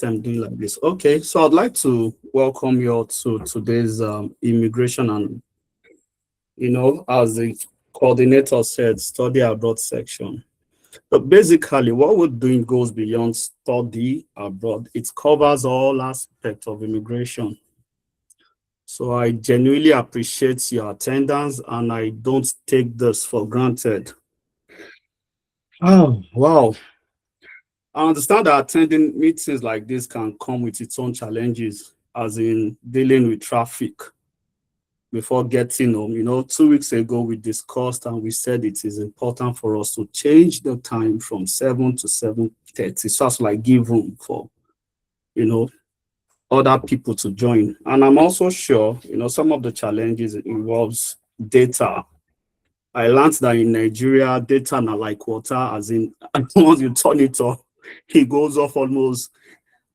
I'm doing like this. Okay, so I'd like to welcome you all to today's immigration and, as the coordinator said, study abroad section. But basically, what we're doing goes beyond study abroad. It covers all aspects of immigration. So I genuinely appreciate your attendance and I don't take this for granted. Oh, wow. I understand that attending meetings like this can come with its own challenges, as in dealing with traffic before getting home. 2 weeks ago we discussed and we said it is important for us to change the time from 7 to 7:30, so as like give room for you know other people to join. And I'm also sure some of the challenges involves data. I learned that in Nigeria, data na like water, as in once you turn it off, it goes off almost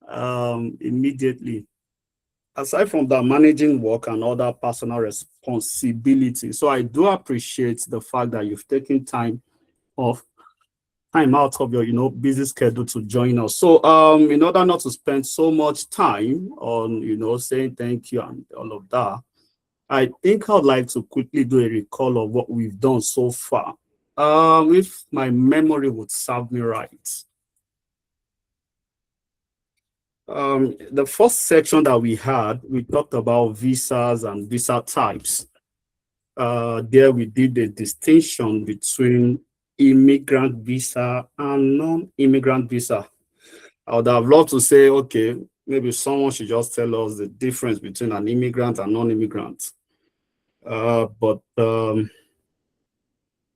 immediately. Aside from that, managing work and other personal responsibilities. So I do appreciate the fact that you've taken of time out of your busy schedule to join us. So in order not to spend so much time on saying thank you and all of that, I think I'd like to quickly do a recall of what we've done so far. If my memory would serve me right. The first section that we had, we talked about visas and visa types. There we did a distinction between immigrant visa and non-immigrant visa. I would have loved to say, okay, maybe someone should just tell us the difference between an immigrant and non-immigrant. But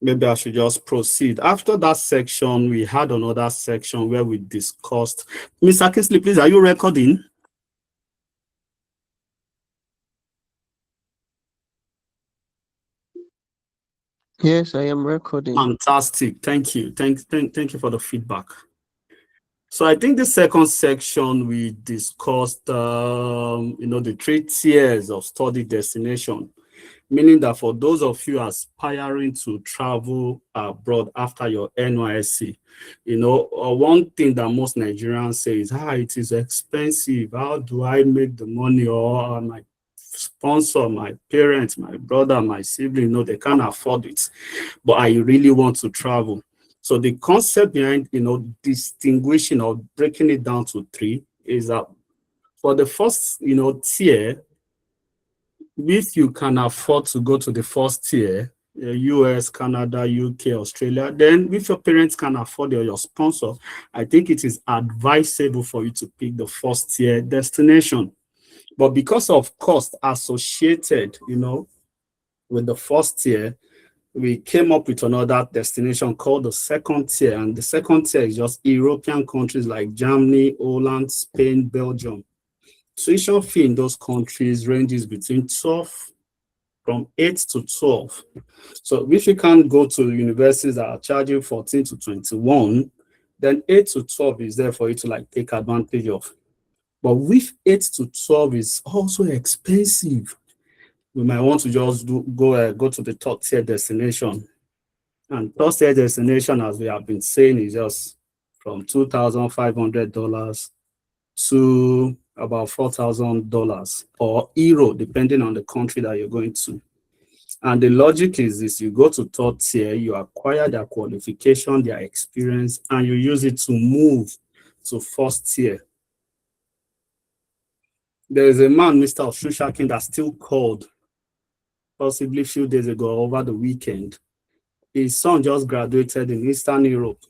maybe I should just proceed. After that section, we had another section where we discussed. Mr. Kingsley, please, are you recording? Yes, I am recording. Fantastic. Thank you. Thank you for the feedback. So I think the second section we discussed, the 3 tiers of study destination, meaning that for those of you aspiring to travel abroad after your NYSC, one thing that most Nigerians say is, it is expensive. How do I make the money? Or my sponsor, my parents, my brother, my sibling, they can't afford it, but I really want to travel. So the concept behind, distinguishing or breaking it down to 3 is that for the first, tier, if you can afford to go to the first tier, US, Canada, UK, Australia, then if your parents can afford your sponsor, I think it is advisable for you to pick the first tier destination. But because of cost associated, with the first tier, we came up with another destination called the second tier. And the second tier is just European countries like Germany, Holland, Spain, Belgium. Tuition fee in those countries ranges between from 8 to 12. So if you can't go to universities that are charging 14 to 21, then 8 to 12 is there for you to like take advantage of. But with 8 to 12 is also expensive. We might want to just go to the top tier destination. And top tier destination, as we have been saying, is just from $2,500 to about $4,000 or euro, depending on the country that you're going to. And the logic is this: you go to third tier, you acquire their qualification, their experience, and you use it to move to first tier. There is a man, Mr. Oshushakin, that still called possibly a few days ago over the weekend. His son just graduated in Eastern Europe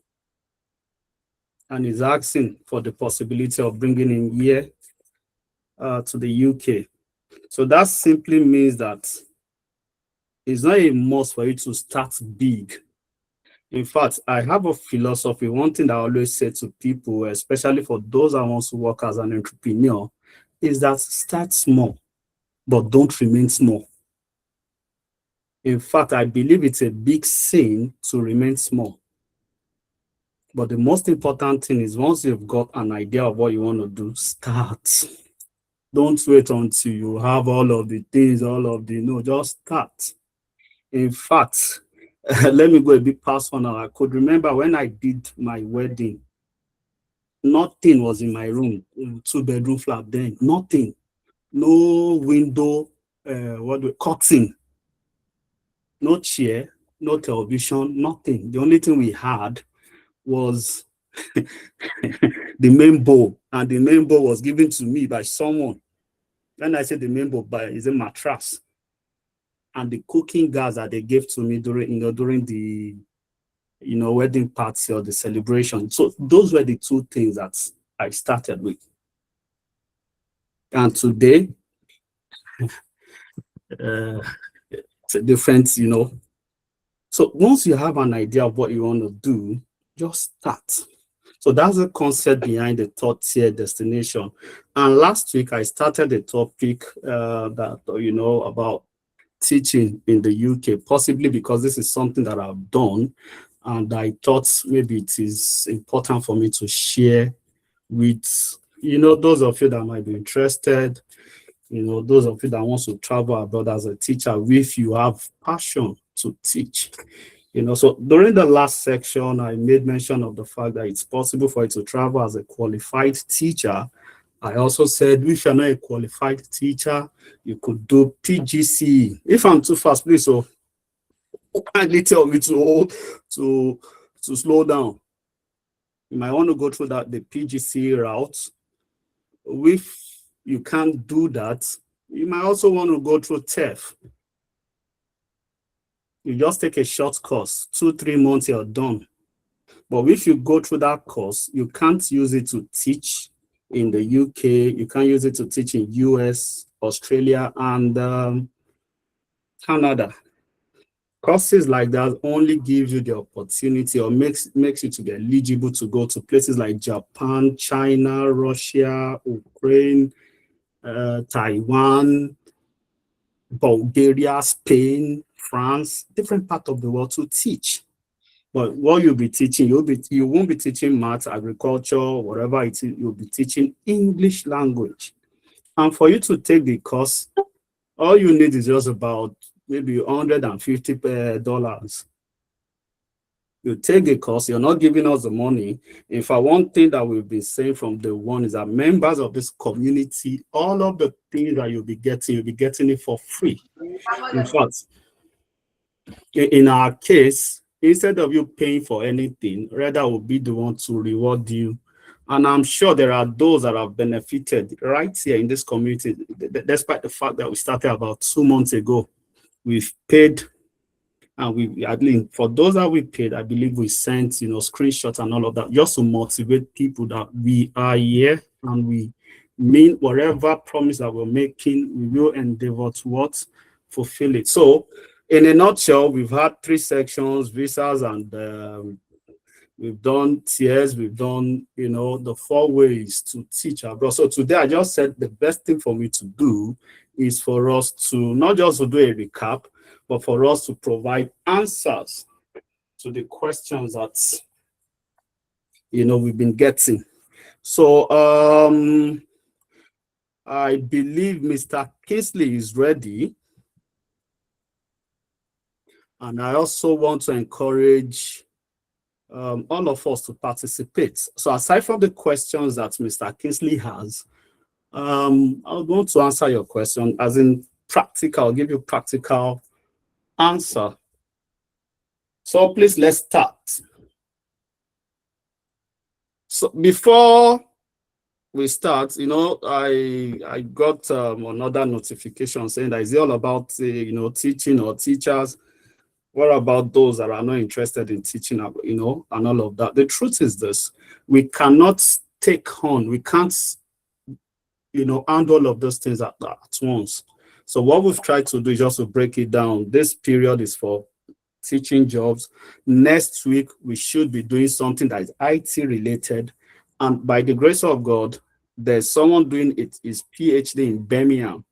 and is asking for the possibility of bringing him here to the UK. So that simply means that it's not a must for you to start big. In fact, I have a philosophy. One thing that I always say to people, especially for those that want to work as an entrepreneur, is that start small, but don't remain small. In fact, I believe it's a big sin to remain small. But the most important thing is once you've got an idea of what you want to do, start. Don't wait until you have all of the things, just start. In fact, let me go a bit personal. I could remember when I did my wedding Nothing was in my room, two-bedroom flat then. Nothing. No window, curtain, no chair, no television, nothing. The only thing we had was the main bowl, and the main bowl was given to me by someone. When I say the main bowl, by is a mattress, and the cooking gas that they gave to me during the wedding party or the celebration. So those were the two things that I started with. And today, uh, it's a different. So once you have an idea of what you want to do, just start. So that's the concept behind the third tier destination. And last week I started a topic that about teaching in the UK, possibly because this is something that I've done, and I thought maybe it is important for me to share with those of you that might be interested, those of you that want to travel abroad as a teacher, if you have passion to teach. So during the last section, I made mention of the fact that it's possible for you to travel as a qualified teacher. I also said, if you're not a qualified teacher, you could do PGCE. If I'm too fast, please, so kindly tell me to slow down. You might want to go through the PGCE route. If you can't do that, you might also want to go through TEF. You just take a short course, 2-3 months, you're done. But if you go through that course, you can't use it to teach in the UK, you can't use it to teach in US, Australia, and Canada. Courses like that only give you the opportunity or makes you to be eligible to go to places like Japan, China, Russia, Ukraine, Taiwan, Bulgaria, Spain, France, different part of the world to teach. But what you'll be teaching, you won't be teaching math, agriculture, whatever it is, you'll be teaching English language. And for you to take the course, all you need is just about maybe $150. You take the course, you're not giving us the money. In fact, one thing that we've been saying from the one is that members of this community, all of the things that you'll be getting it for free. In fact, in our case, instead of you paying for anything, rather will be the one to reward you. And I'm sure there are those that have benefited right here in this community, despite the fact that we started about 2 months ago. We've paid, and at least for those that we paid, I believe we sent screenshots and all of that, just to motivate people that we are here and we mean whatever promise that we're making, we will endeavor to fulfill it. So in a nutshell, we've had 3 sections: visas, and we've done tiers, we've done the 4 ways to teach abroad. So today I just said the best thing for me to do is for us to not just to do a recap, but for us to provide answers to the questions that we've been getting. So I believe Mr. Kingsley is ready. And I also want to encourage all of us to participate. So aside from the questions that Mr. Kingsley has, I want to answer your question as in practical, I'll give you practical answer. So please, let's start. So before we start, I got another notification saying that it's all about teaching or teachers. What about those that are not interested in teaching, and all of that? The truth is this: we cannot we can't, handle all of those things at once. So what we've tried to do is just to break it down. This period is for teaching jobs. Next week, we should be doing something that is IT related. And by the grace of God, there's someone doing his PhD in Birmingham.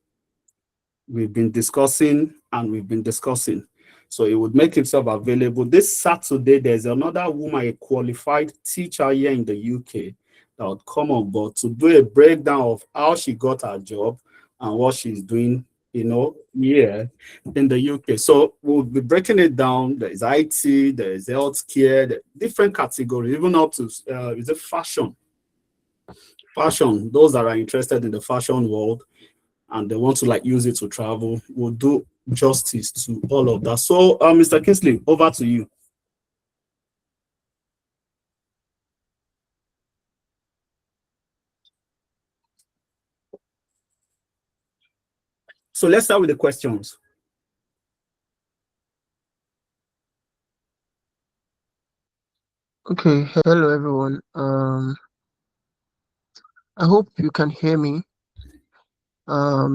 We've been discussing. So it would make himself available. This Saturday, there's another woman, a qualified teacher here in the UK, that would come on board to do a breakdown of how she got her job and what she's doing, here in the UK. So we'll be breaking it down. There's IT, there's healthcare, different categories, even up to is it fashion. fashion, those that are interested in the fashion world and they want to like use it to travel, will do justice to all of that. So, Mr. Kingsley, over to you. So let's start with the questions. Okay, hello everyone. I hope you can hear me.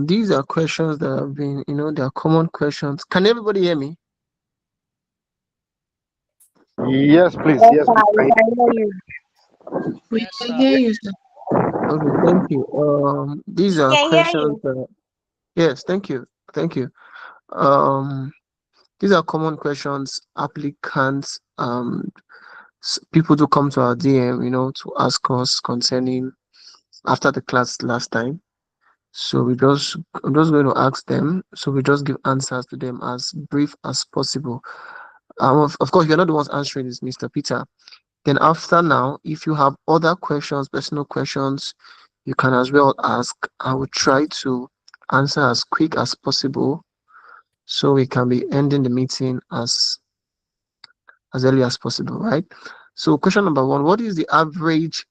These are questions that have been, they are common questions. Can everybody hear me? Yes, please. Yes, Yes, sir, we please. can hear you. We can hear you, sir. Okay, thank you. These We are can hear questions you. that, yes, thank you. Um, these are common questions applicants, people do come to our DM, to ask us concerning after the class last time. So I'm just going to ask them. So we just give answers to them as brief as possible. Of course, you're not the ones answering this, Mr. Peter. Then after now, if you have other questions, personal questions, you can as well ask. I will try to answer as quick as possible so we can be ending the meeting as early as possible, right? So question number one, what is the average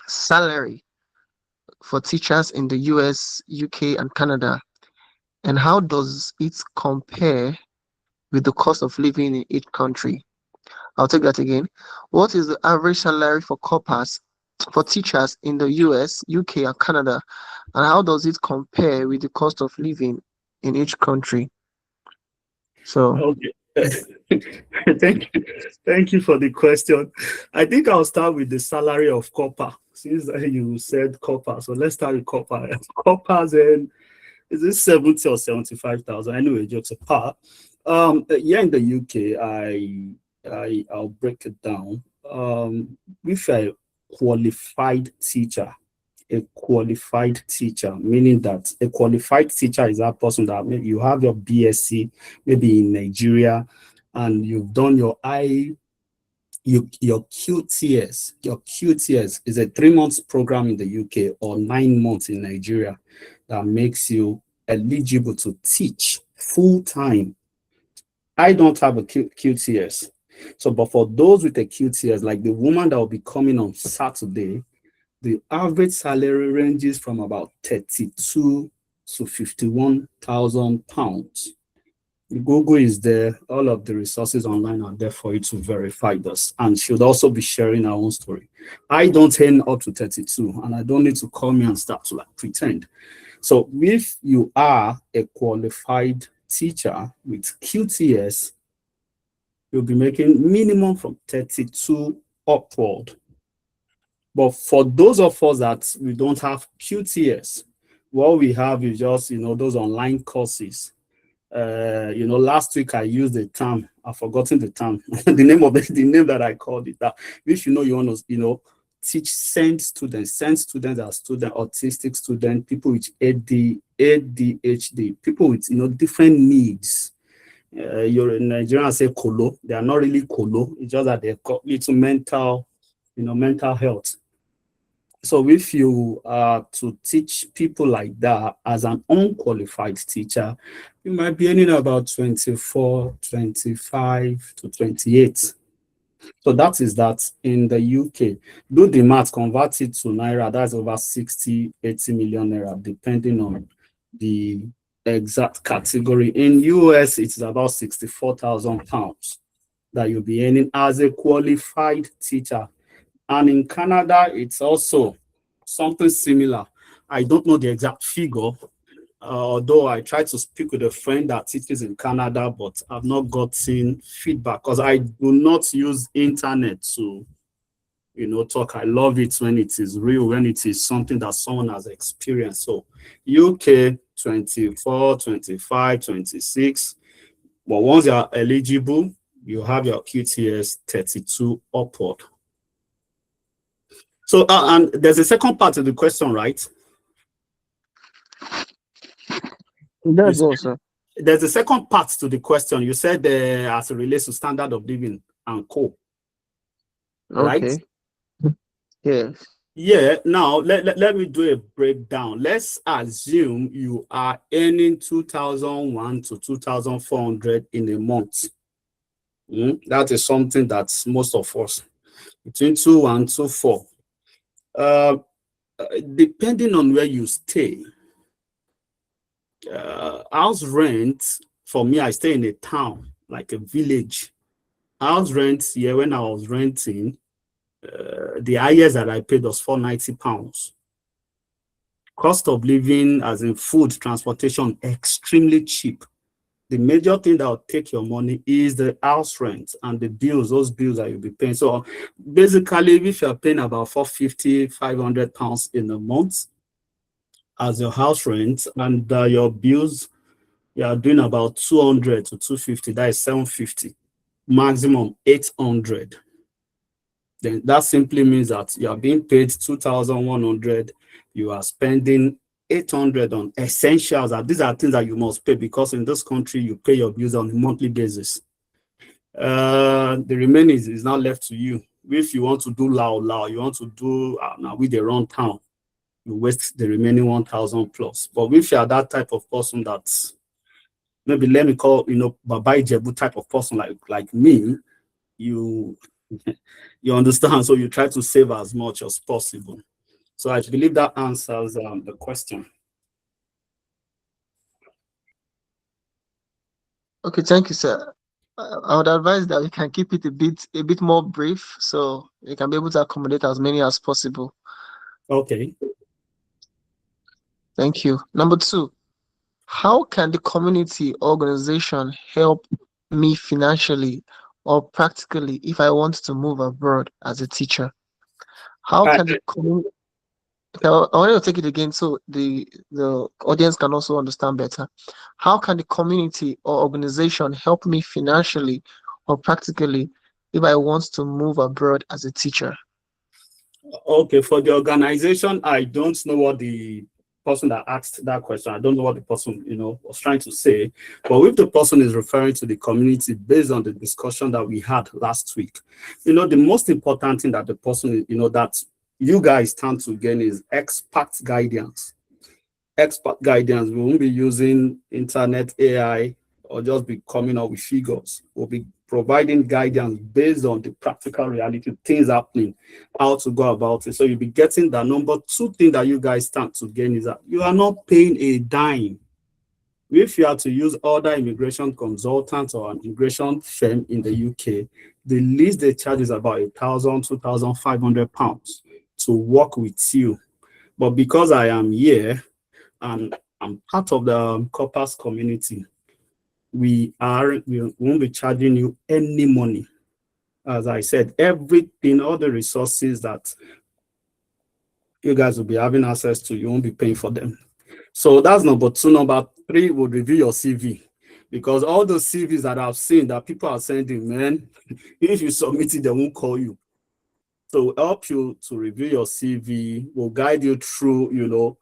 salary for teachers in the US, UK, and Canada? And how does it compare with the cost of living in each country? I'll take that again. What is the average salary for corpers for teachers in the US, UK, and Canada? And how does it compare with the cost of living in each country? So, Okay. thank you. Thank you for the question. I think I'll start with the salary of copper. Since you said copper, so let's start with copper. Coppers and is it 70 or 75,000? Anyway, jokes apart. Yeah, in the UK, I'll break it down. With a qualified teacher, meaning that a qualified teacher is that person that maybe you have your BSc, maybe in Nigeria, and you've done your your QTS. Your QTS is a 3 months program in the UK or 9 months in Nigeria that makes you eligible to teach full time. I don't have a QTS. So, but for those with a QTS, like the woman that will be coming on Saturday, the average salary ranges from about 32 to 51,000 pounds. Google is there. All of the resources online are there for you to verify this. And she'll also be sharing her own story. I don't earn up to 32, and I don't need to call me and start to like pretend. So if you are a qualified teacher with QTS, you'll be making minimum from 32 upward. But for those of us that we don't have QTS, what we have is just, those online courses. Last week I used the term, I've forgotten the term, the name that I called it. That if you want to, teach send students as student, autistic student, people with ADHD, people with different needs. You're in Nigeria say colo, they are not really colo, it's just that they're little mental health. So if you are to teach people like that as an unqualified teacher, you might be earning about 24, 25 to 28. So that is that in the UK. Do the math, convert it to Naira, that's over 60, 80 million Naira, depending on the exact category. In US, it's about 64,000 pounds that you'll be earning as a qualified teacher. And in Canada, it's also something similar. I don't know the exact figure, although I tried to speak with a friend that teaches in Canada, but I've not gotten feedback because I do not use internet to, talk. I love it when it is real, when it is something that someone has experienced. So UK 24, 25, 26. But once you are eligible, you have your QTS 32 upward. So, and there's a second part of the question, right? that's all, sir. There's a second part to the question. You said as it relates to standard of living and co, right? Okay. Yes. Yeah, now let me do a breakdown. Let's assume you are earning 2001 to 2400 in a month. That is something that most of us between 2 and 24. Uh, Depending on where you stay, house rent for me, I stay in a town, like a village. House rent here, when I was renting, the highest that I paid was £490. Cost of living, as in food, transportation, extremely cheap. The major thing that will take your money is the house rent and the bills, those bills that you'll be paying. So basically, if you're paying about 450, £500 in a month as your house rent, and your bills, you are doing about 200 to 250, that is 750, maximum 800. Then that simply means that you are being paid 2,100, you are spending 800 on essentials. And these are things that you must pay, because in this country you pay your bills on a monthly basis. The remaining is now left to you. If you want to do loud, you want to do now with the run town, you waste the remaining 1,000 plus. But if you are that type of person that, maybe let me call, Baba Ijebu type of person like me, you you understand, so you try to save as much as possible. So I believe that answers the question. Okay, thank you, sir. I would advise that we can keep it a bit more brief, so we can be able to accommodate as many as possible. Okay. Thank you. Number two, how can the community organization help me financially or practically if I want to move abroad as a teacher? How I, can the community I want to take it again so the audience can also understand better. How can the community or organization help me financially or practically if I want to move abroad as a teacher? okay, for the organization, I don't know what the person that asked that question, I don't know what the person, was trying to say. But if the person is referring to the community based on the discussion that we had last week, the most important thing that the person, that you guys stand to gain is expert guidance. Expert guidance. We won't be using internet AI or just be coming up with figures. We'll be providing guidance based on the practical reality, things happening, how to go about it. So you'll be getting that. Number two thing that you guys stand to gain is that you are not paying a dime. If you are to use other immigration consultants or an immigration firm in the UK, the least they charge is about £1,000, £2,500 to work with you. But because I am here, and I'm part of the corpus community, we won't be charging you any money. As I said, everything, all the resources that you guys will be having access to, you won't be paying for them. So that's number two. Number three would review your CV, because all those CVs that I've seen that people are sending, man, if you submit it, they won't call you. So we'll help you to review your CV. We'll guide you through,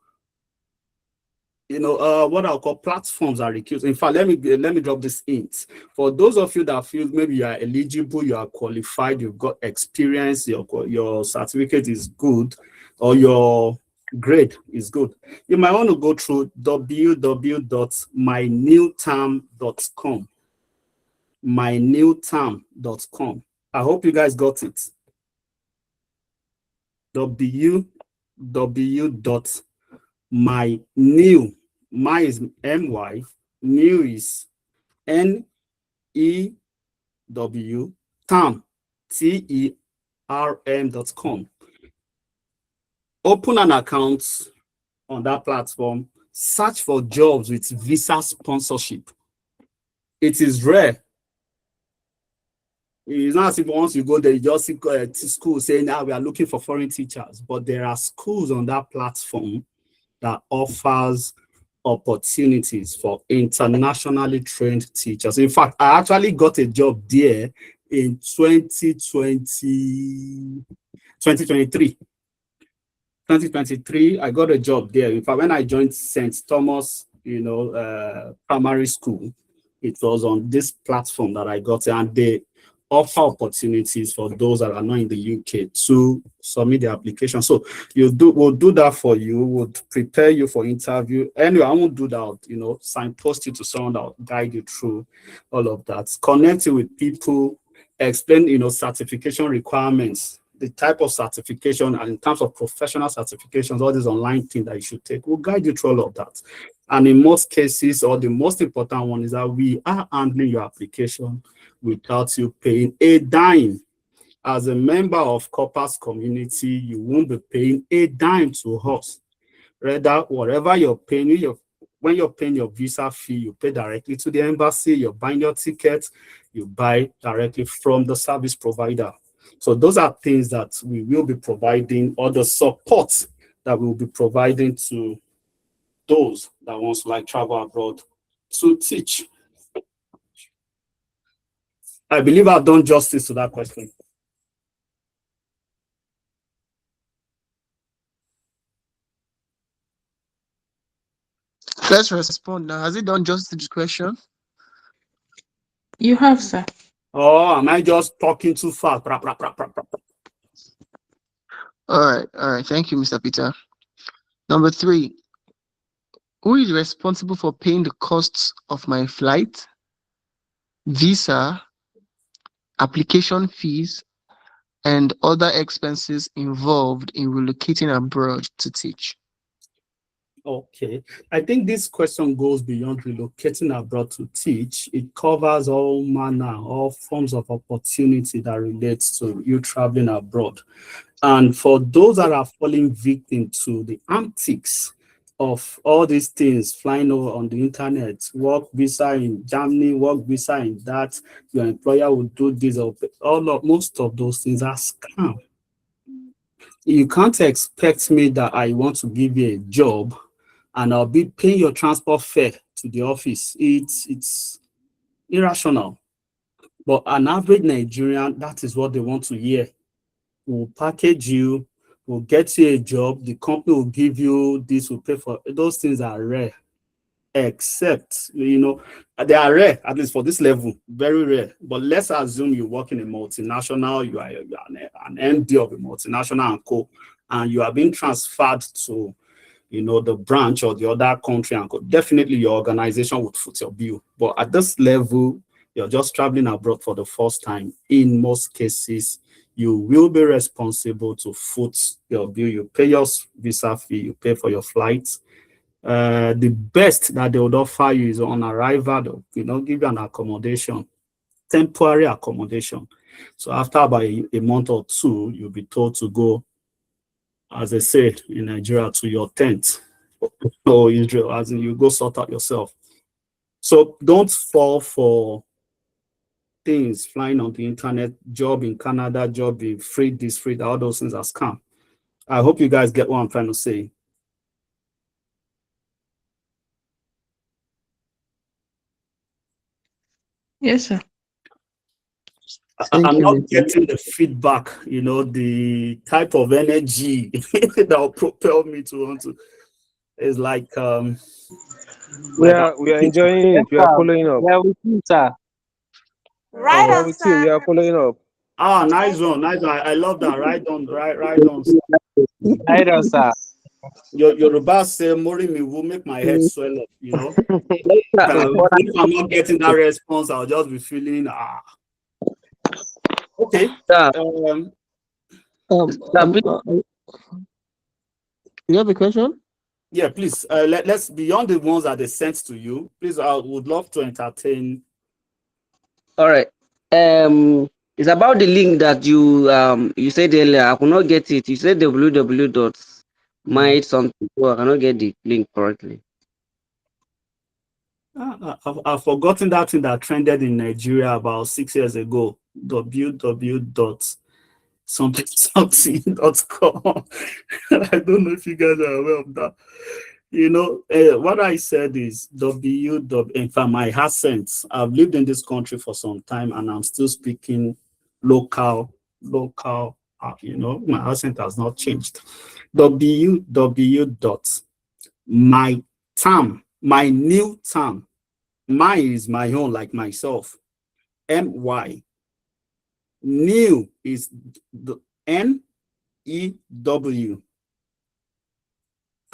what I'll call platforms are recruited. In fact, let me drop this hint. For those of you that feel maybe you are eligible, you are qualified, you've got experience, your certificate is good, or your grade is good, you might want to go through www.mynewterm.com. mynewterm.com. I hope you guys got it. www.mynew, my is MY, new is NEW, term, TERM.com. Open an account on that platform, search for jobs with visa sponsorship. It is rare. It's not as if once you go there, you just see school saying, now we are looking for foreign teachers. But there are schools on that platform that offers opportunities for internationally trained teachers. In fact, I actually got a job there in 2023. 2023, I got a job there. In fact, when I joined St. Thomas, primary school, it was on this platform that I got, and offer opportunities for those that are not in the UK to submit the application. So we'll do that for you. We'll prepare you for interview. Anyway, I won't do that, signpost you to someone that will guide you through all of that. Connect you with people, explain, certification requirements, the type of certification, and in terms of professional certifications, all these online things that you should take. We'll guide you through all of that. And in most cases, or the most important one is that we are handling your application without you paying a dime. As a member of Corpus community, you won't be paying a dime to us. Rather, whatever you're paying, when you're paying your visa fee, you pay directly to the embassy. You're buying your ticket, you buy directly from the service provider. So those are things that we will be providing, or the support that we'll be providing to those that wants to travel abroad to teach. I believe I've done justice to that question. Let's respond now. Has it done justice to the question? You have, sir. Oh, am I just talking too fast? All right. Thank you, Mr. Peter. Number 3, who is responsible for paying the costs of my flight, visa, application fees, and other expenses involved in relocating abroad to teach? Okay, I think this question goes beyond relocating abroad to teach. It covers all manner, all forms of opportunity that relates to you traveling abroad. And for those that are falling victim to the antics of all these things flying over on the internet, work visa in Germany, work visa in that, your employer will do this, or most of those things are scam. You can't expect me that I want to give you a job and I'll be paying your transport fare to the office. It's irrational. But an average Nigerian, that is what they want to hear. We'll package you, we'll get you a job, the company will give you this, will pay for those things are rare. Except, they are rare, at least for this level, very rare. But let's assume you work in a multinational, you are an MD of a multinational and you are being transferred to the branch or the other country, and definitely your organization would foot your bill. But at this level, you're just traveling abroad for the first time. In most cases, you will be responsible to foot your bill. You pay your visa fee, you pay for your flights. The best that they would offer you is on arrival, give you an accommodation, temporary accommodation. So after about a month or two, you'll be told to go, as they say in Nigeria, to your tent or Israel, as in you go sort out yourself. So don't fall for things flying on the internet, job in Canada, job in free this, free that, all those things are scam. I hope you guys get what I'm trying to say. Yes, sir. I'm Thank you, not Mr. getting the feedback, the type of energy that will propel me to want to. It's like We are enjoying Yes, it. We are sir. following up. We are with you, sir. We are with you. We are following up. nice one, nice one. I love that. Right on, right on. Right on, sir. Your Yoruba say, "Mori me will make my head swell up." Yes, But sir. But if I'm not getting that response, I'll just be feeling Okay. sir, Um, you have a question? Yeah, please. Let's beyond the ones that they sent to you. Please, I would love to entertain. all right. It's about the link that you said earlier. I could not get it. You said www dot my something. So I cannot get the link correctly. I've forgotten that thing that trended in Nigeria about 6 years ago. www dot something something.com. I don't know if you guys are aware of that. What I said is in fact, my accent, I've lived in this country for some time and I'm still speaking local, my accent has not changed. www dot my term, my new term, my is my own, like myself, my New is the N-E-W.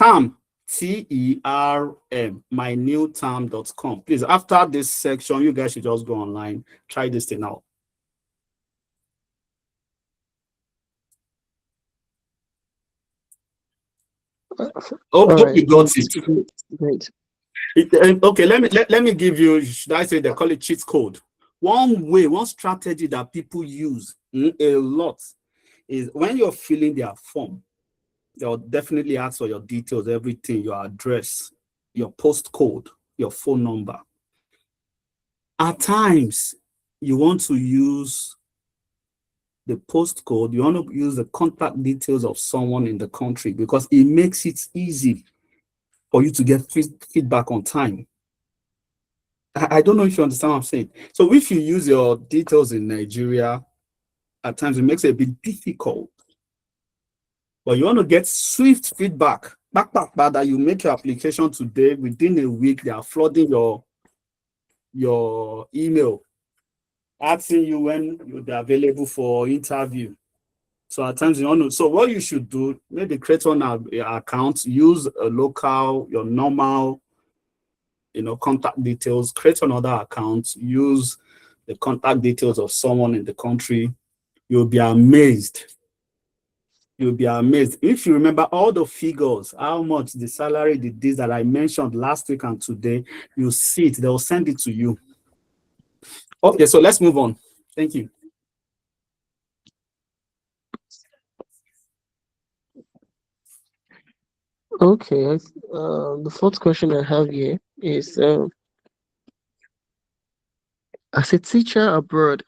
Term, T-E-R-M, mynewterm.com. Please, after this section, you guys should just go online, try this thing out. Hope you got it. Great. Okay, let me give you, should I say they call it cheat code. One strategy that people use a lot is when you're filling their form, they'll definitely ask for your details, everything, your address, your postcode, your phone number. At times, you want to use the postcode, you want to use the contact details of someone in the country because it makes it easy for you to get feedback on time. I don't know if you understand what I'm saying. So if you use your details in Nigeria, at times it makes it a bit difficult. But you want to get swift feedback. Back that you make your application today, within a week, they are flooding your email, asking you when you'll be available for interview. So at times you want to, so what you should do, maybe create one account, use a local, your normal, contact details, create another account, use the contact details of someone in the country. You'll be amazed. You'll be amazed. If you remember all the figures, how much the salary, the this that I mentioned last week and today, you see it, they'll send it to you. Okay, so let's move on. Thank you. Okay, the fourth question I have here is, as a teacher abroad,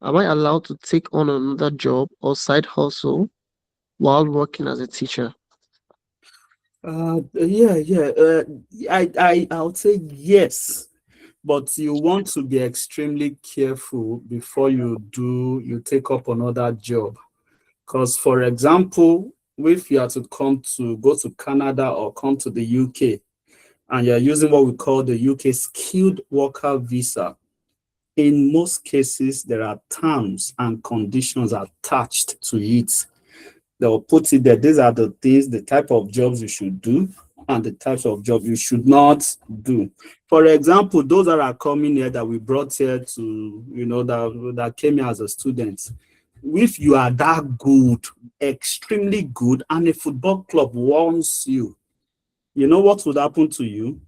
am I allowed to take on another job or side hustle while working as a teacher? Yeah. I would say yes, but you want to be extremely careful before you take up another job. Because, for example, if you are to go to Canada or come to the UK, and you're using what we call the UK skilled worker visa, in most cases, there are terms and conditions attached to it. They'll put it there. These are the things, the type of jobs you should do and the types of jobs you should not do. For example, those that are coming here that we brought here to, that came here as a student, if you are that good, extremely good, and a football club wants you, you know what would happen to you?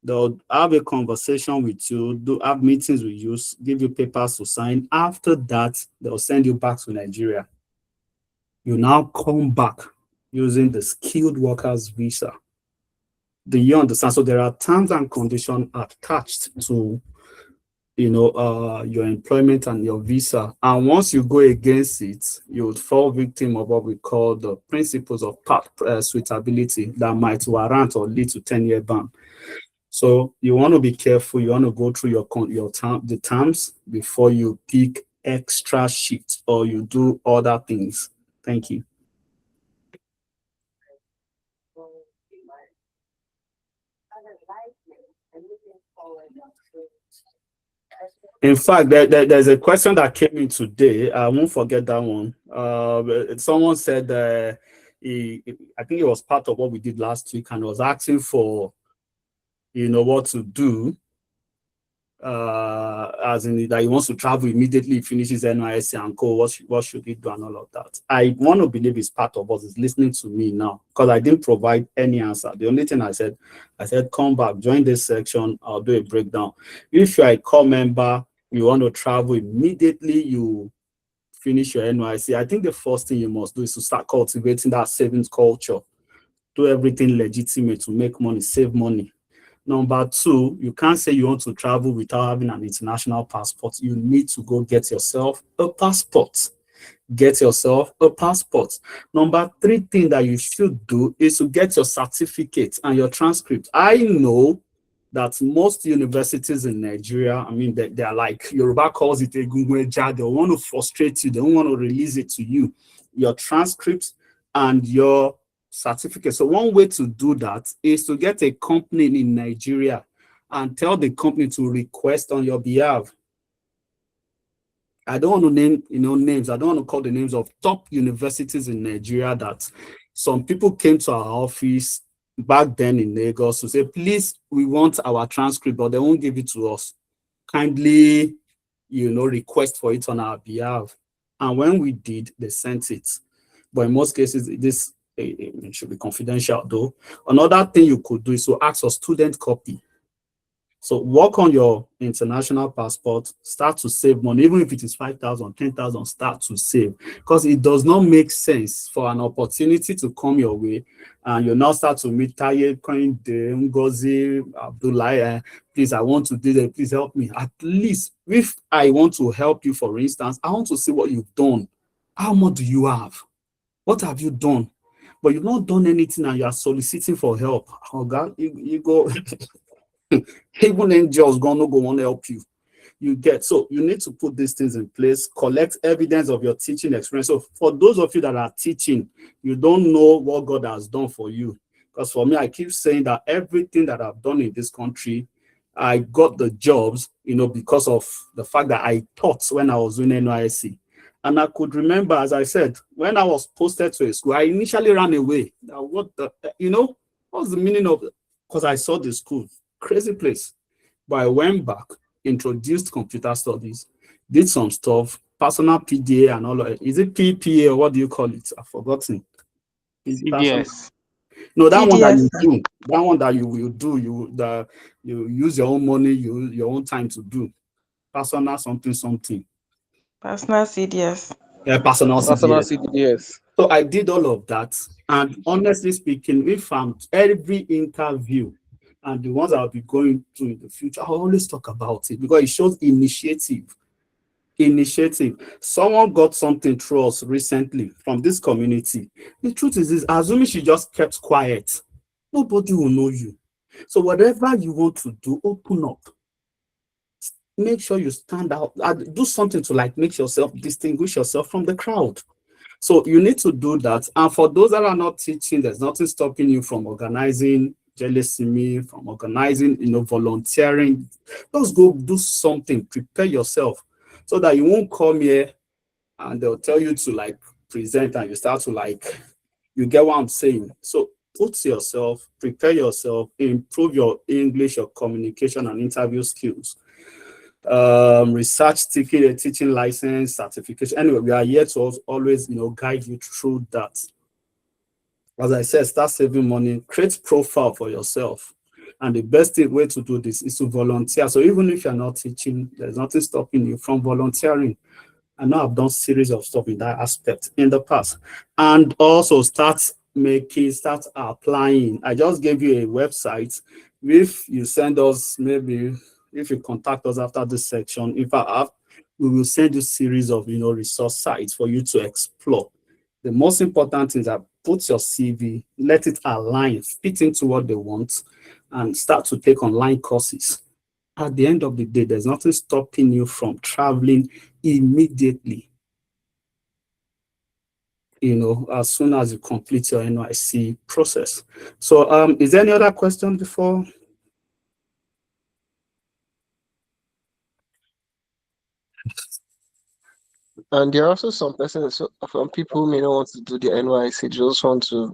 They'll have a conversation with you, have meetings with you, give you papers to sign. After that, they'll send you back to Nigeria. You now come back using the skilled workers visa. Do you understand? So there are terms and conditions attached to your employment and your visa. And once you go against it, you would fall victim of what we call the principles of suitability that might warrant or lead to 10-year ban. So you want to be careful. You want to go through the terms before you pick extra shifts or you do other things. Thank you. In fact, there's a question that came in today. I won't forget that one. Someone said I think it was part of what we did last week and was asking for, what to do, as in that he wants to travel immediately, finishes NYSC and go, what should he do and all of that. I want to believe it's part of us, is listening to me now, because I didn't provide any answer. The only thing I said, come back, join this section, I'll do a breakdown. If you're a core member, you want to travel immediately, you finish your NYSC, I think the first thing you must do is to start cultivating that savings culture. Do everything legitimate to make money, save money. Number two, you can't say you want to travel without having an international passport. You need to go get yourself a passport. Get yourself a passport. Number three thing that you should do is to get your certificate and your transcript. I know that most universities in Nigeria, I mean, they are like, Yoruba calls it a gungweja. They want to frustrate you. They don't want to release it to you. Your transcripts and your certificate. So one way to do that is to get a company in Nigeria and tell the company to request on your behalf. I don't want to name, names. I don't want to call the names of top universities in Nigeria that some people came to our office back then in Lagos to say, please, we want our transcript, but they won't give it to us. Kindly, request for it on our behalf. And when we did, they sent it. But in most cases, this should be confidential though. Another thing you could do is to ask for student copy. So work on your international passport, start to save money, even if it is 5,000, 10,000. Start to save, because it does not make sense for an opportunity to come your way and you now start to meet Taye, Koinde, Ngozi, Abdullah, please, I want to do that, please help me. At least if I want to help you, for instance, I want to see what you've done. How much do you have? What have you done? But you've not done anything and you are soliciting for help. Oh God, you go even angels gonna go want to help you. So you need to put these things in place, collect evidence of your teaching experience. So for those of you that are teaching, you don't know what God has done for you. Because for me, I keep saying that everything that I've done in this country, I got the jobs, because of the fact that I taught when I was doing NYSC. And I could remember, as I said, when I was posted to a school, I initially ran away. Now, what's the meaning of it? Because I saw the school, crazy place. But I went back, introduced computer studies, did some stuff, personal PDA and all of it. Is it PPA or what do you call it? I've forgotten. CDS. No, that one that CDS, you sir. do, that one that you will do, you use your own money, your own time to do. Personal something. Personal CDS. Yeah, personal Personal CDS. CDS. So I did all of that. And honestly speaking, we found every interview and the ones I'll be going to in the future, I always talk about it because it shows initiative. Someone got something through us recently from this community. The truth is this, assuming she just kept quiet, nobody will know you. So whatever you want to do, open up. Make sure you stand out. Do something to make yourself distinguish yourself from the crowd. So you need to do that. And for those that are not teaching, there's nothing stopping you from organizing jealousy, from organizing, volunteering. Just go do something, prepare yourself so that you won't come here and they'll tell you to present and you start to you get what I'm saying. So prepare yourself, improve your English, your communication and interview skills. Research taking a teaching license, certification. Anyway, we are here to always guide you through that. As I said, start saving money, create profile for yourself. And the best way to do this is to volunteer. So even if you're not teaching, there's nothing stopping you from volunteering. I know I've done series of stuff in that aspect in the past. And also start applying. I just gave you a website. If you send us, maybe if you contact us after this section, if I have, we will send you series of resource sites for you to explore. The most important thing is that put your CV, let it align, fit into what they want, and start to take online courses. At the end of the day, there's nothing stopping you from traveling immediately. As soon as you complete your NYC process. So, is there any other question before? And there are also some persons, some people who may not want to do the NYC, just want to,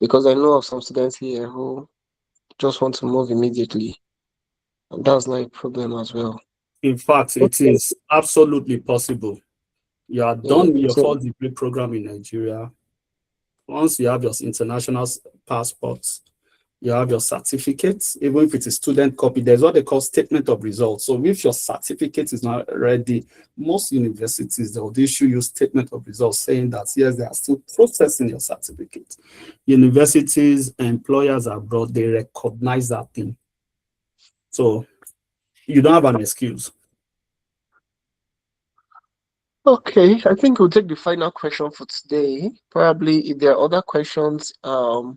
because I know of some students here who just want to move immediately. And that's not a problem as well. In fact, it Okay. is absolutely possible. You are Yeah. done with your So, first degree program in Nigeria. Once you have your international passports, you have your certificates, even if it's a student copy, there's what they call statement of results. So if your certificate is not ready, most universities, they'll issue you statement of results saying that, yes, they are still processing your certificate. Universities, employers abroad, they recognize that thing. So you don't have an excuse. okay, I think we'll take the final question for today. Probably if there are other questions, we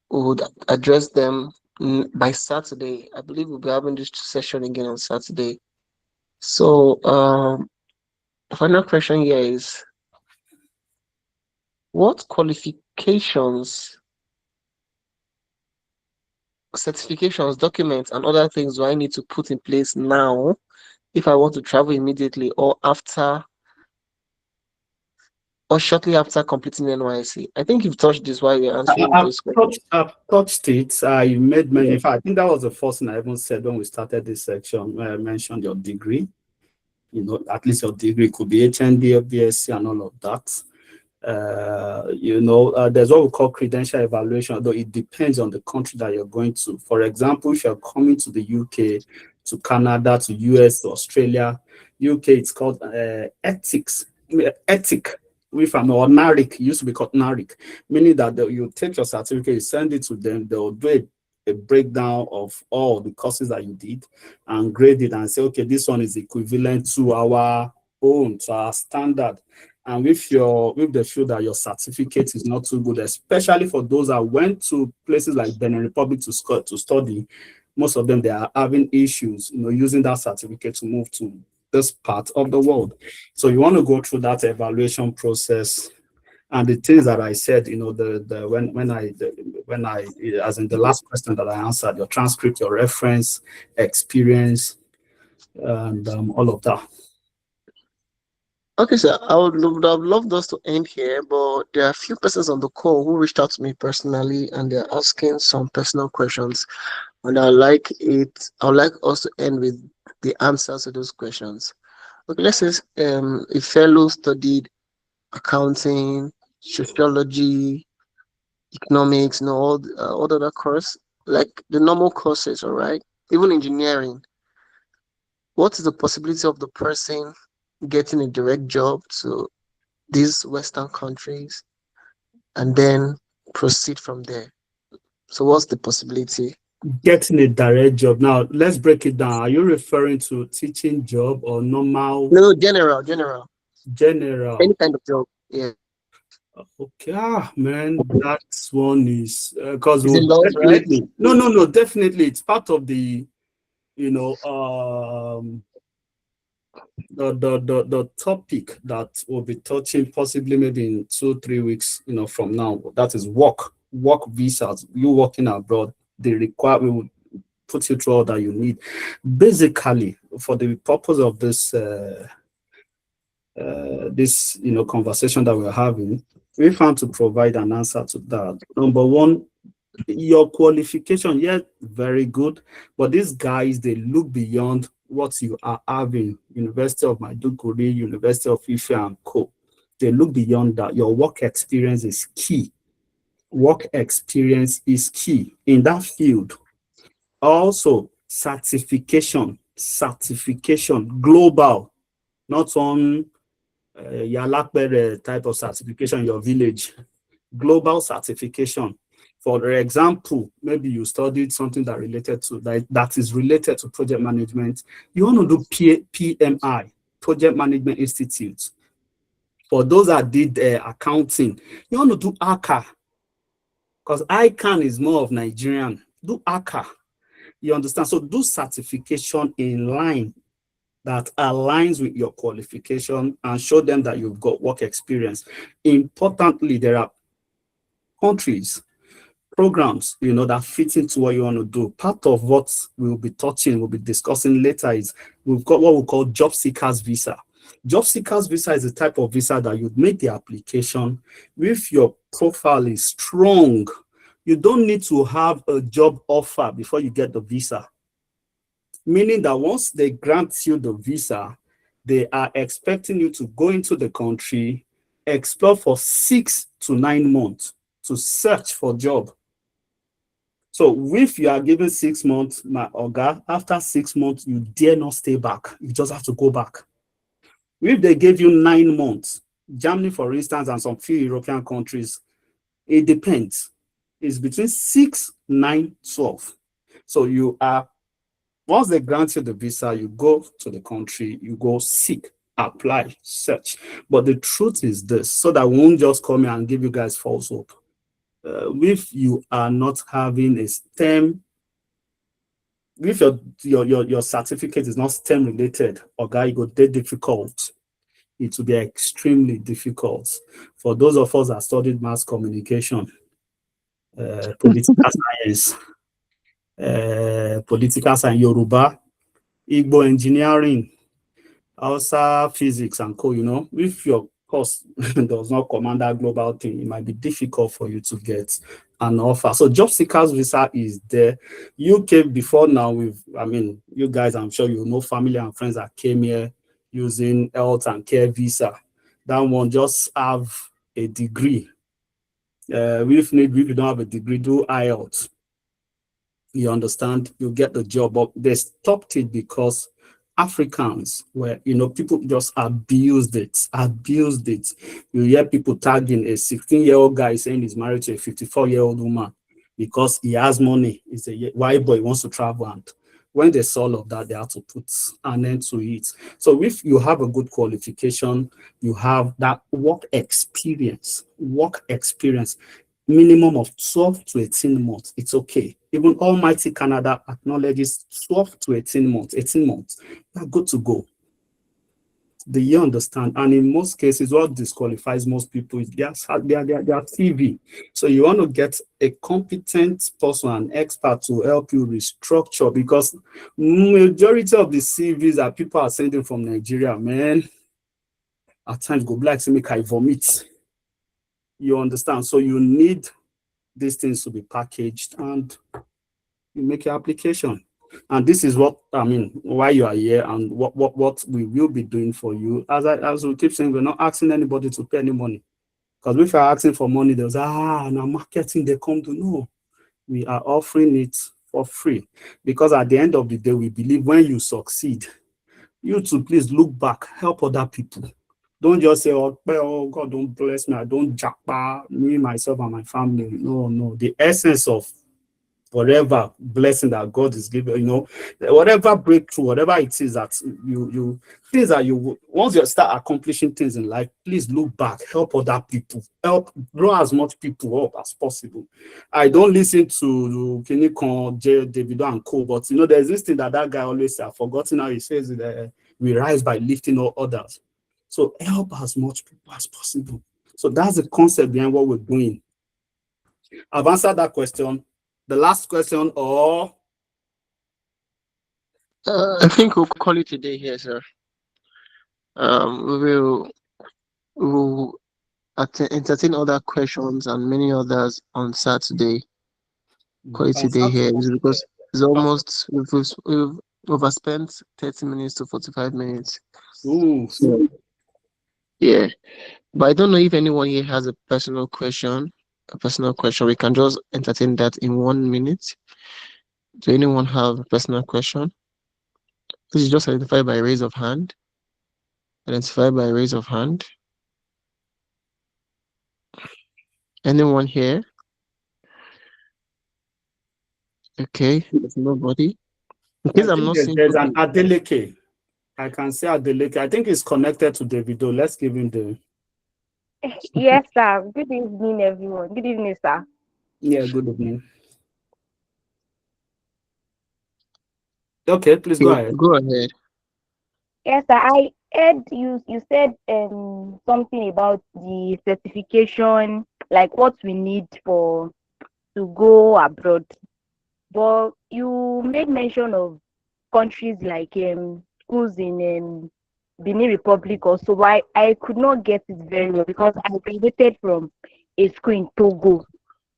would address them by Saturday. I believe we'll be having this session again on Saturday. So, the final question here is, what qualifications, certifications, documents, and other things do I need to put in place now if I want to travel immediately or after or shortly after completing NYC? I think you've touched this while you're answering those questions. I've touched it. I made mention. Yeah. In fact, I think that was the first thing I even said when we started this section, where I mentioned your degree. At least your degree could be HND or BSc and all of that. There's what we call credential evaluation, although it depends on the country that you're going to. For example, if you're coming to the UK, to Canada, to US, to Australia, UK, it's called ethic. If I'm or NARIC, it used to be called NARIC, meaning that you take your certificate, you send it to them, they'll do a breakdown of all the courses that you did and grade it and say, okay, this one is equivalent to our own, to our standard. And if they feel that your certificate is not too good, especially for those that went to places like Benin Republic to study, most of them they are having issues, using that certificate to move to this part of the world. So you want to go through that evaluation process. And the things that I said, when I as in the last question that I answered, your transcript, your reference, experience, and all of that. Okay, sir. I would have loved us to end here, but there are a few persons on the call who reached out to me personally and they're asking some personal questions. And I'd like us to end with the answers to those questions. Okay, let's say a fellow studied accounting, sociology, economics, all the other course, like the normal courses, all right? Even engineering. What is the possibility of the person getting a direct job to these Western countries and then proceed from there? So what's the possibility? Getting a direct job. Now, let's break it down. Are you referring to teaching job or normal? No, general. General. Any kind of job. Yeah. Okay, man, that one is because Is it we'll laws, right? definitely no, definitely it's part of the the topic that we'll be touching possibly maybe in 2-3 weeks from now. That is work visas. You working abroad, we will put you through all that you need. Basically, for the purpose of this conversation that we're having, we found to provide an answer to that. Number one, your qualification, yeah, very good. But these guys, they look beyond what you are having. University of Maiduguri, University of Ife and Co. They look beyond that. Your work experience is key. Work experience is key in that field. Also, certification, global, not on Yalakbere type of certification in your village. Global certification. For example, maybe you studied something that is related to project management. You want to do PMI, Project Management Institute. For those that did accounting, you want to do ACA, because ICANN is more of Nigerian. Do ACA. You understand? So do certification in line that aligns with your qualification and show them that you've got work experience. Importantly, there are countries, programs, that fit into what you want to do. Part of what we'll be discussing later is we've got what we call job seekers visa. Job seekers visa is the type of visa that you make the application. If your profile is strong, you don't need to have a job offer before you get the visa. Meaning that once they grant you the visa, they are expecting you to go into the country, explore for 6 to 9 months to search for job. So if you are given 6 months, my Oga, after 6 months, you dare not stay back. You just have to go back. If they gave you 9 months, Germany, for instance, and some few European countries, it depends. It's between 6, 9, 12. So once they grant you the visa, you go to the country, you go seek, apply, search. But the truth is this, so that we won't just come here and give you guys false hope. If you are not having a STEM, if your certificate is not STEM related, okay, it will be difficult. It will be extremely difficult. For those of us that studied mass communication, political science, Yoruba, Igbo engineering, also physics and co, if your course does not command that global thing, it might be difficult for you to get an offer. So job seekers visa is there. UK before now, you guys, I'm sure you know family and friends that came here using health and care visa. That one just have a degree. If you don't have a degree, do IELTS. You understand, you get the job. But they stopped it because Africans were, people just abused it. You hear people tagging a 16-year-old guy saying he's married to a 54-year-old woman because he has money. He's a white boy, he wants to travel. And when they saw all of that, they had to put an end to it. So if you have a good qualification, you have that work experience, minimum of 12 to 18 months. It's okay. Even Almighty Canada acknowledges 12 to 18 months. 18 months, you're good to go. Do you understand? And in most cases, what disqualifies most people is their CV. So you want to get a competent person, an expert to help you restructure, because majority of the CVs that people are sending from Nigeria, man, at times go black to make I vomit. You understand? So you need these things to be packaged and you make your application. And this is what why you are here and what we will be doing for you. As we keep saying, we're not asking anybody to pay any money. Because if you're asking for money, there's now marketing they come to know. We are offering it for free. Because at the end of the day, we believe when you succeed, you too, please look back, help other people. Don't just say, oh God, don't bless me. I don't jackpot me, myself, and my family. No. The essence of whatever blessing that God is giving, whatever breakthrough, whatever it is that you things that you once you start accomplishing things in life, please look back, help other people, help grow as much people up as possible. I don't listen to Kinikon, Davido and Co, but there's this thing that guy always say, I've forgotten how he says it, we rise by lifting all others. So help as much people as possible. So that's the concept behind what we're doing. I've answered that question. The last question, or I think we'll call it a day here, sir. We will entertain other questions and many others on Saturday. Call it a day here because it's almost we've overspent 30 minutes to 45 minutes. Ooh. So, yeah. But I don't know if anyone here has a personal question. We can just entertain that in 1 minute. Do anyone have a personal question? Please just identify by raise of hand. Anyone here? Okay, there's nobody. In case I'm not seeing there's an Adeleke. I can say Adeleke. I think it's connected to Davido. Let's give him the. Yes, sir. Good evening, everyone. Good evening, sir. Yeah, good evening. Okay, please go ahead. Go ahead. Yes, sir. I heard you said something about the certification, like what we need to go abroad. But you made mention of countries like schools in Benin Republic also. Why I could not get it very well because I graduated from a school in Togo.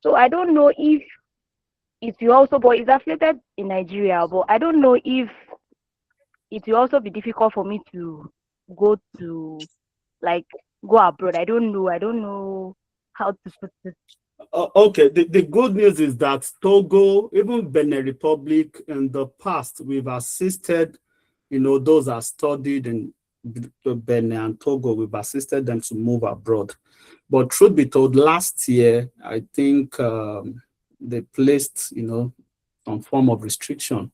So I don't know if it will also, but it's affiliated in Nigeria. But I don't know if it will also be difficult for me to go to go abroad. I don't know. I don't know how to put this. Okay, the good news is that Togo, even Benin Republic, in the past, we've assisted, those that studied in Benin and Togo, we've assisted them to move abroad. But truth be told, last year, I think they placed, some form of restriction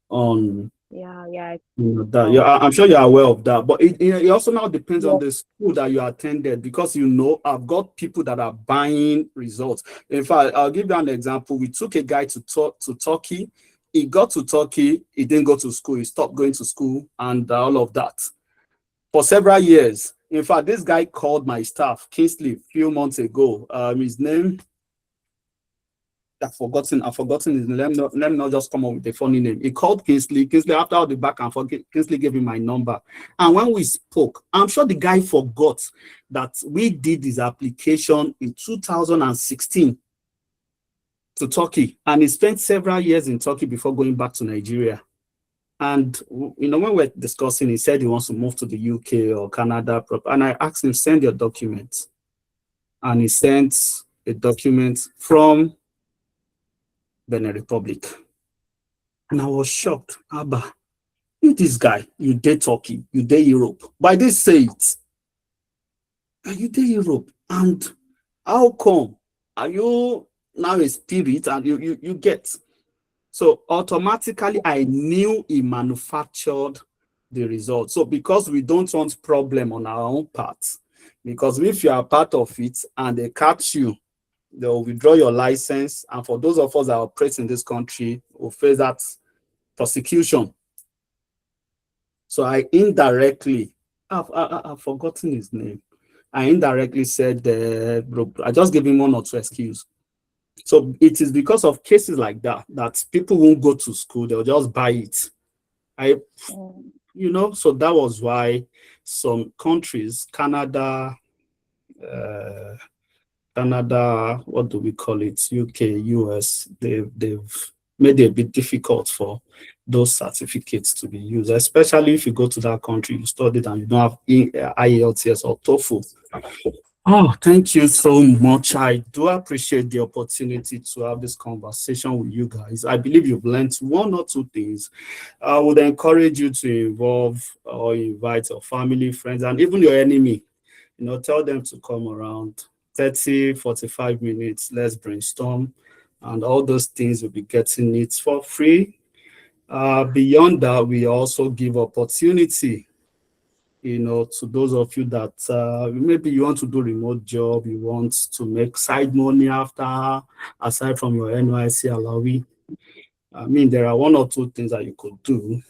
on I'm sure you're aware of that, but it also now depends on the school that you attended, because I've got people that are buying results. In fact, I'll give you an example. We took a guy to Turkey. He got to Turkey, he didn't go to school, he stopped going to school and all of that for several years. In fact, this guy called my staff, Kingsley, a few months ago. His name I've forgotten his name. Let me not just come up with a funny name. He called Kingsley. Kingsley, after all the back and forth, Kingsley gave him my number. And when we spoke, I'm sure the guy forgot that we did his application in 2016 to Turkey. And he spent several years in Turkey before going back to Nigeria. And, when we're discussing, he said he wants to move to the UK or Canada. And I asked him, send your documents. And he sent a document from Benin Republic. And I was shocked. Abba, you this guy, you did Turkey, you did Europe. But I did say it. You did Europe. And how come? Are you now a spirit and you get? So automatically I knew he manufactured the result. So because we don't want problem on our own part, because if you are part of it and they catch you, they'll withdraw your license. And for those of us that operate in this country, will face that prosecution. So I indirectly, I've forgotten his name. I indirectly said, I just gave him one or two excuses. So it is because of cases like that that people won't go to school, they'll just buy it. So that was why some countries, Canada, what do we call it? UK, US, they've made it a bit difficult for those certificates to be used, especially if you go to that country, you studied and you don't have IELTS or TOEFL. Oh, thank you so much. I do appreciate the opportunity to have this conversation with you guys. I believe you've learned one or two things. I would encourage you to involve or invite your family, friends, and even your enemy. Tell them to come around 30, 45 minutes. Let's brainstorm. And all those things will be getting it for free. Beyond that, we also give opportunity to those of you that maybe you want to do remote job, you want to make side money aside from your NYC allowee. I mean, there are one or two things that you could do,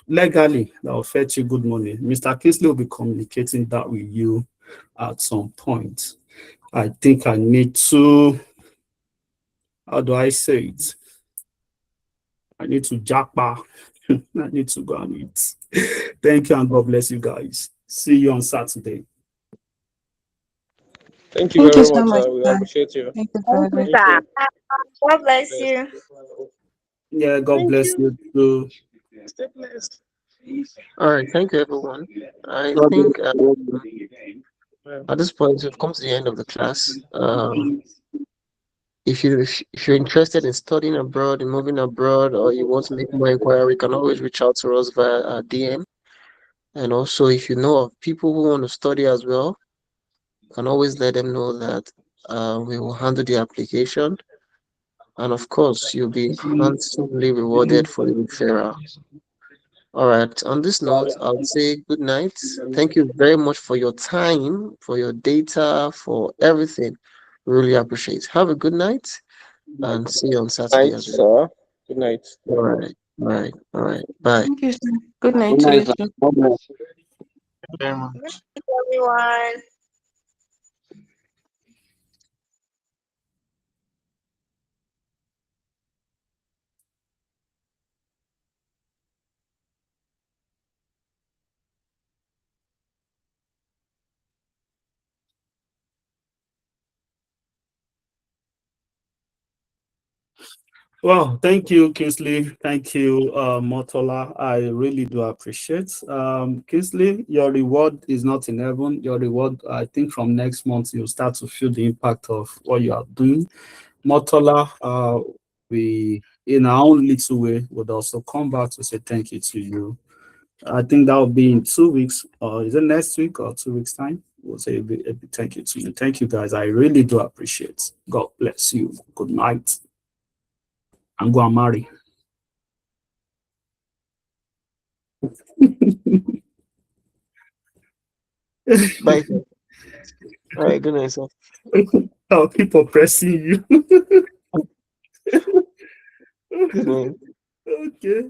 legally that will fetch you good money. Mr. Kingsley will be communicating that with you at some point. I think I need to, how do I say it? I need to jackpot. I need to go and eat. Thank you and God bless you guys. See you on Saturday. Thank you Thank you very so much, much, sir. We sir. appreciate you. Thank you Thank very you, much. Thank sir. you. God bless Blessed. you. Yeah, God Thank bless you. you too. Stay blessed. All right, thank you, everyone. I God think bless you. at this point we've come to the end of the class. If you're interested in studying abroad, in moving abroad, or you want to make more inquiry, you can always reach out to us via our DM. And also, if you know of people who want to study as well, you can always let them know that we will handle the application. And of course, you'll be handsomely rewarded for the referral. All right. On this note, I'll say good night. Thank you very much for your time, for your data, for everything. Really appreciate it. Have a good night and see you on Saturday Night, as well. sir. Good night. All right. All right. All right. Bye. Thank you, sir. Good night Good to you night, sir. too. God bless. Thank you very Good much. night, everyone. Well, thank you, Kingsley. Thank you, Motola. I really do appreciate. Kingsley, your reward is not in heaven. Your reward, I think from next month, you'll start to feel the impact of what you are doing. Motola, we, in our own little way, would also come back to say thank you to you. I think that will be in 2 weeks, or is it next week or 2 weeks' time? We'll say a big thank you to you. Thank you, guys. I really do appreciate. God bless you. Good night. I'm going to marry. Bye. All right. Good night, sir. I'll keep oppressing you. Good night. Okay.